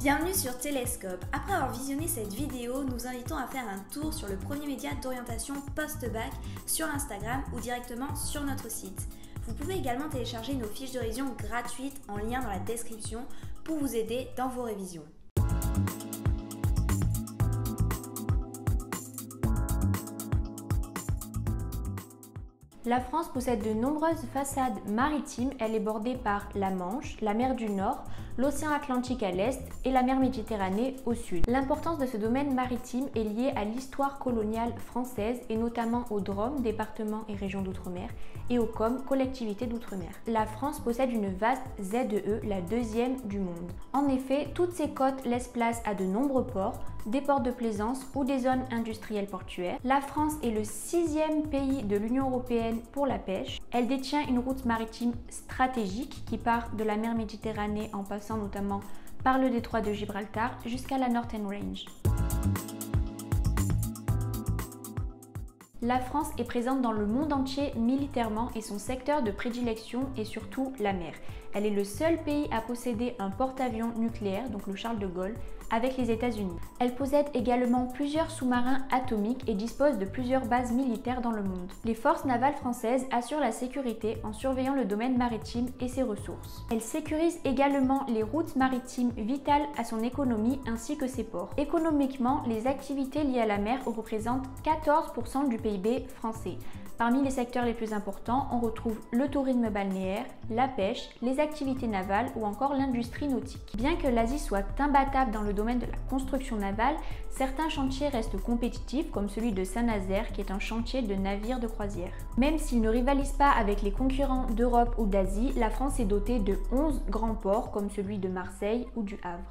Bienvenue sur Télescope. Après avoir visionné cette vidéo, nous invitons à faire un tour sur le premier média d'orientation post-bac sur Instagram ou directement sur notre site. Vous pouvez également télécharger nos fiches de révision gratuites en lien dans la description pour vous aider dans vos révisions. La France possède de nombreuses façades maritimes. Elle est bordée par la Manche, la mer du Nord, l'océan Atlantique à l'est et la mer Méditerranée au sud. L'importance de ce domaine maritime est liée à l'histoire coloniale française et notamment aux DROM, départements et régions d'outre-mer, et aux COM, collectivités d'outre-mer. La France possède une vaste ZEE, la deuxième du monde. En effet, toutes ces côtes laissent place à de nombreux ports, des ports de plaisance ou des zones industrielles portuaires. La France est le 6e pays de l'Union européenne pour la pêche. Elle détient une route maritime stratégique qui part de la mer Méditerranée en passant notamment par le détroit de Gibraltar jusqu'à la Northern Range. La France est présente dans le monde entier militairement et son secteur de prédilection est surtout la mer. Elle est le seul pays à posséder un porte-avions nucléaire, donc le Charles de Gaulle, avec les États-Unis. Elle possède également plusieurs sous-marins atomiques et dispose de plusieurs bases militaires dans le monde. Les forces navales françaises assurent la sécurité en surveillant le domaine maritime et ses ressources. Elle sécurise également les routes maritimes vitales à son économie ainsi que ses ports. Économiquement, les activités liées à la mer représentent 14% du PIB français. Parmi les secteurs les plus importants, on retrouve le tourisme balnéaire, la pêche, les activités navales ou encore l'industrie nautique. Bien que l'Asie soit imbattable dans le domaine de la construction navale, certains chantiers restent compétitifs comme celui de Saint-Nazaire qui est un chantier de navires de croisière. Même s'il ne rivalise pas avec les concurrents d'Europe ou d'Asie, la France est dotée de 11 grands ports comme celui de Marseille ou du Havre.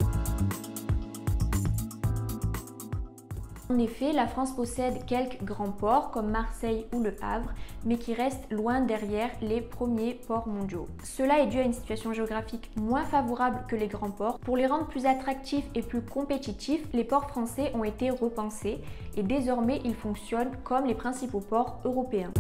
En effet, la France possède quelques grands ports comme Marseille ou Le Havre, mais qui restent loin derrière les premiers ports mondiaux. Cela est dû à une situation géographique moins favorable que les grands ports. Pour les rendre plus attractifs et plus compétitifs, les ports français ont été repensés et désormais ils fonctionnent comme les principaux ports européens.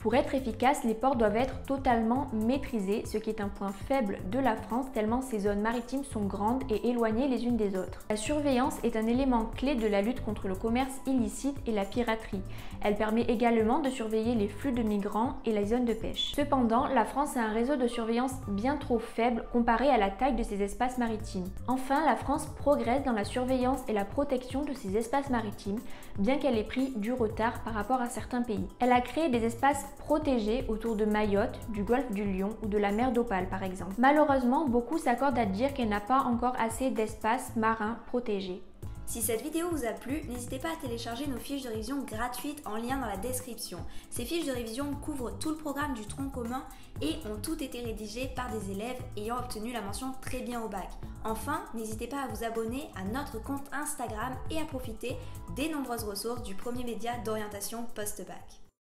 Pour être efficaces, les ports doivent être totalement maîtrisés, ce qui est un point faible de la France tellement ces zones maritimes sont grandes et éloignées les unes des autres. La surveillance est un élément clé de la lutte contre le commerce illicite et la piraterie. Elle permet également de surveiller les flux de migrants et les zones de pêche. Cependant, la France a un réseau de surveillance bien trop faible comparé à la taille de ses espaces maritimes. Enfin, la France progresse dans la surveillance et la protection de ses espaces maritimes, bien qu'elle ait pris du retard par rapport à certains pays. Elle a créé des espaces protégés autour de Mayotte, du golfe du Lion ou de la mer d'Opale par exemple. Malheureusement, beaucoup s'accordent à dire qu'elle n'a pas encore assez d'espaces marins protégés. Si cette vidéo vous a plu, n'hésitez pas à télécharger nos fiches de révision gratuites en lien dans la description. Ces fiches de révision couvrent tout le programme du tronc commun et ont toutes été rédigées par des élèves ayant obtenu la mention très bien au bac. Enfin, n'hésitez pas à vous abonner à notre compte Instagram et à profiter des nombreuses ressources du premier média d'orientation post-bac.